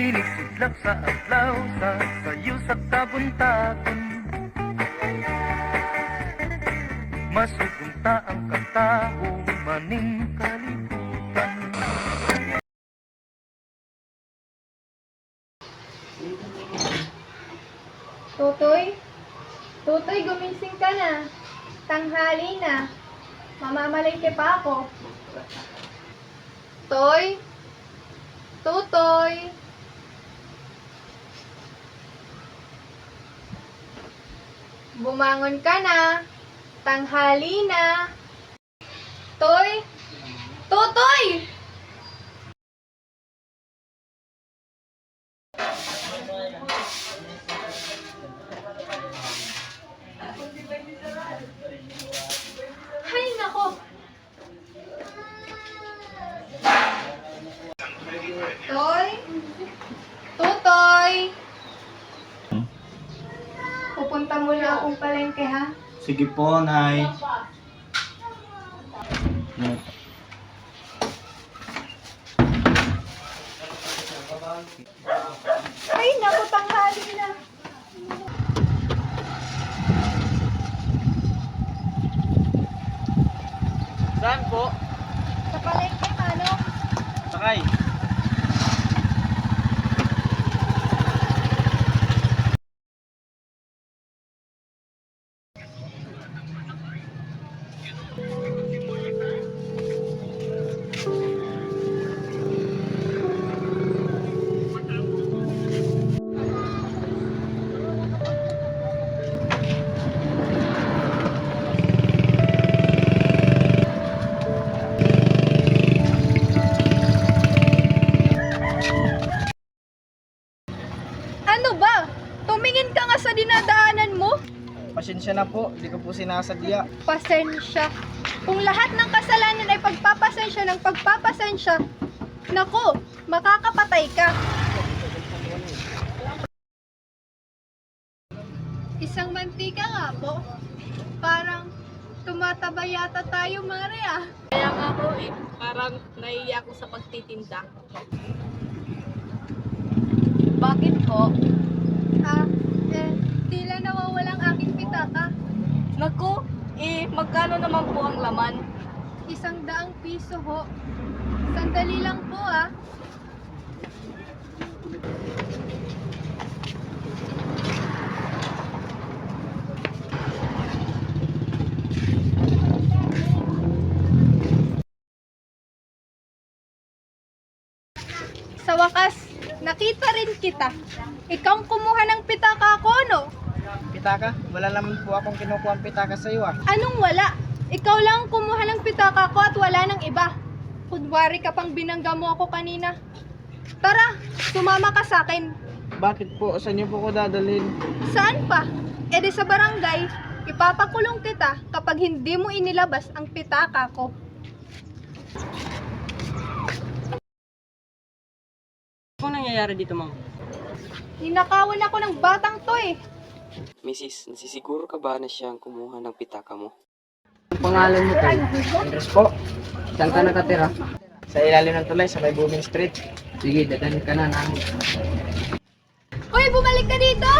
Sinisudlak sa adlaw sa sayo sa kabuntagon. Masugong taang katao maning kalibutan. Tutoy? Tutoy, gumising ka na. Tanghali na. Mamamalengke pa ako. Toy? Tutoy? Bumangon ka na. Tanghali na. Toy? Tutoy! Hay nako! Toy? Tutoy? Pupunta muna akong palengke, ha? Sige po, Nay. Ay, naku, tanghali na. Saan po? Sa palengke, Manong. Sakay. Ano ba? Tumingin ka nga sa dinadaanan mo. Pasensya na po, hindi ko po sinasadya. Pasensya. Kung lahat ng kasalanan ay pagpapasensya ng pagpapasensya, naku, makakapatay ka. Isang mantika nga po. Parang tumataba yata tayo, Mare, ah. Kaya nga po parang naiiyak ako sa pagtitinda. Bakit po? Tila nawawalang aking pitaka. Naku, magkano naman po ang laman? 100 piso ho. Sandali lang po, ah. Sa wakas, nakita rin kita. Ikaw ang kumuha ng pitaka ko, no? Pitaka? Wala naman po akong kinukuha ang pitaka sa iyo ah. Anong wala? Ikaw lang ang kumuha ng pitaka ko at wala ng iba. Kunwari ka pang binangga mo ako kanina. Tara, sumama ka sa akin. Bakit po? Saan niyo po ko dadalhin? Saan pa? E di sa barangay, ipapakulong kita kapag hindi mo inilabas ang pitaka ko. Ano nangyayari dito, ma'am? Ninakawan ako ng batang to eh. Mrs., nasisiguro ka ba na siyang kumuha ng pitaka mo? Ang pangalan mo tayo? Andres po. Saan ka nakatira? Sa ilalim ng tulay sa may Booming Street. Sige, dadalhin ka na namin. Uy, bumalik ka dito!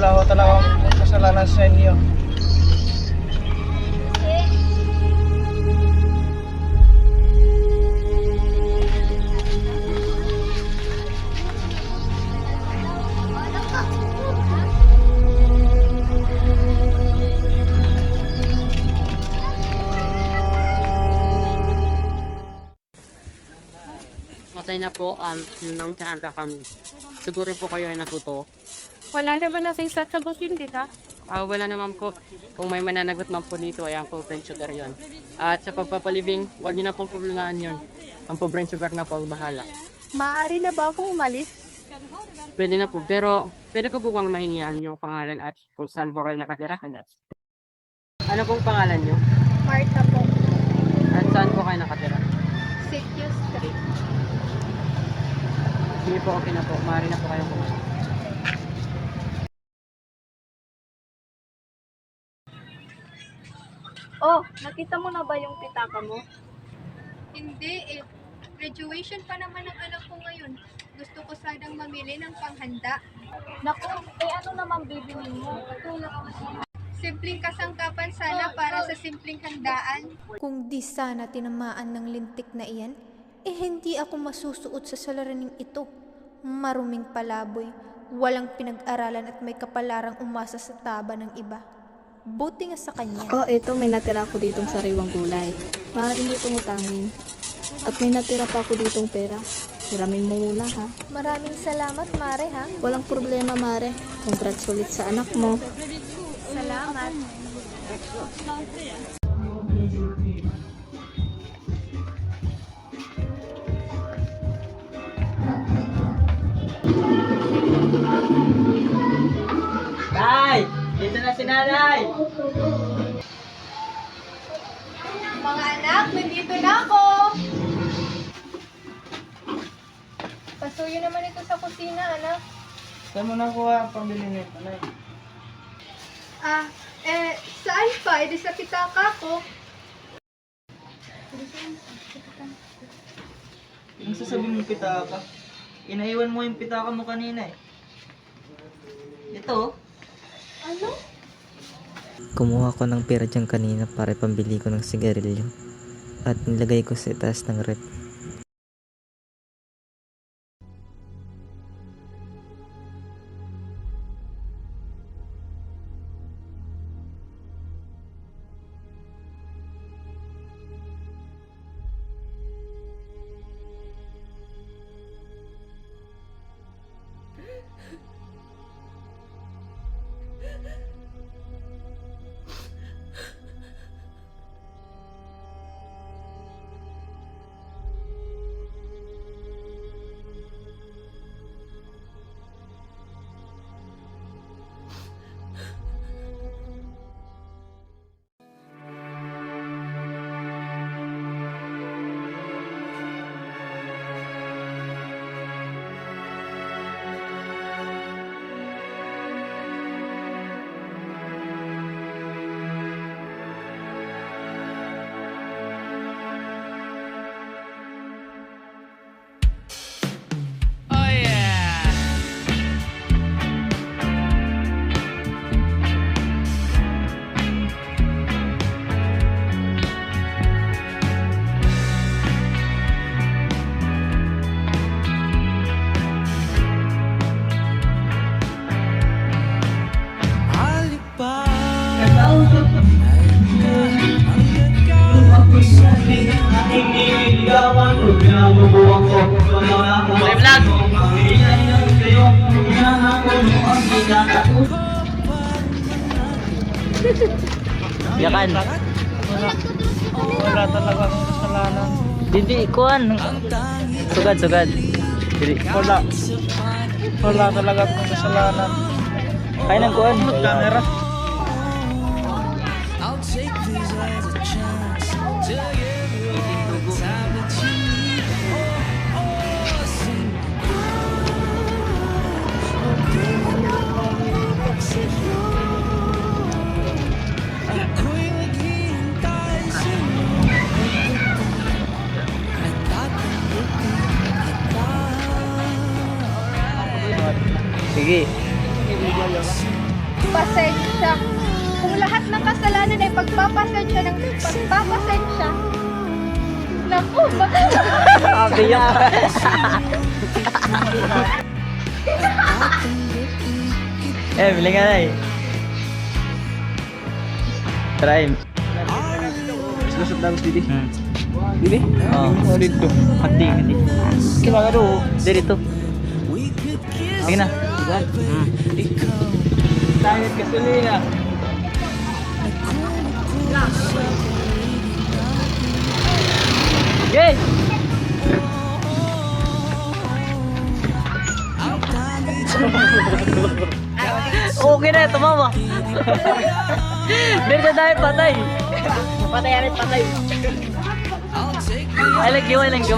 Wala ko talaga akong kasalanan sa inyo. Matay na po, yun ang tsaka kami. Siguro po kayo ay natuto. Wala naman na sa sagutin, di ba? Wala naman po. Kung may mananagot man po dito, ay ang po brain sugar yun. At sa pagpapalibing, huwag niyo na pong problemahan yun. Ang po brain sugar na po ang bahala. Maaari na ba akong umalis? Pwede na po, pero pwede ko po bang mahingihan yung pangalan at kung saan po kayo nakatira? Ano pong pangalan niyo? Marta po. Saan po kayo nakatira? Sitio Street. Sige po, okay na po. Maaari na po kayo pumasok. Oh, nakita mo na ba yung pitaka mo? Hindi eh. Graduation pa naman ang anak ko ngayon. Gusto ko sanang mamili ng panghanda. Naku, ano naman bibilin mo? Simpleng kasangkapan sana para sa simpleng handaan. Kung di sana tinamaan ng lintik na iyan, hindi ako masusuot sa salaraning ito. Maruming palaboy, walang pinag-aralan at may kapalarang umasa sa taba ng iba. Buti nga sa kanya. Oh, eto, may natira ako ditong sariwang gulay. Maaari mo itong utangin. At may natira pa ako ditong pera. Hiramin mo muna, ha? Maraming salamat, Mare, ha? Walang problema, Mare. Congrats ulit sa anak mo. Salamat. Tay! Dito na si nanay! Mga anak, nandito na ako! Pasuyo naman ito sa kusina, anak. Saan mo nakuha ang pambili nito, Nay? Saan pa? Edi sa pitaka ko. Ang sasabihin mo pitaka? Inaiwan mo yung pitaka mo kanina eh. Ito? Ano? Kumuha ko ng pera dyan kanina para pambili ko ng sigarilyo at nilagay ko sa taas ng rep. Yakan. Wala talagang kasalanan. Hindi, kuhan. Sugad. Hindi. Wala talagang kasalanan. Kaya nang kuhan. Camera. Sige. Pasensya. Kung lahat ng kasalanan ay pagpapasensya ng pagpapasensya. Naku, Sabi yan. Bili nga na eh. Try. Lusot lang dito. Dili? Oo. Dito. Hati. Kaya do. Dito. Sige na. Tangat gasolina. Yay! Oh! Okay na, tumawa. Meron na dahil patay. Patay, arit, patay. I like you, I like you.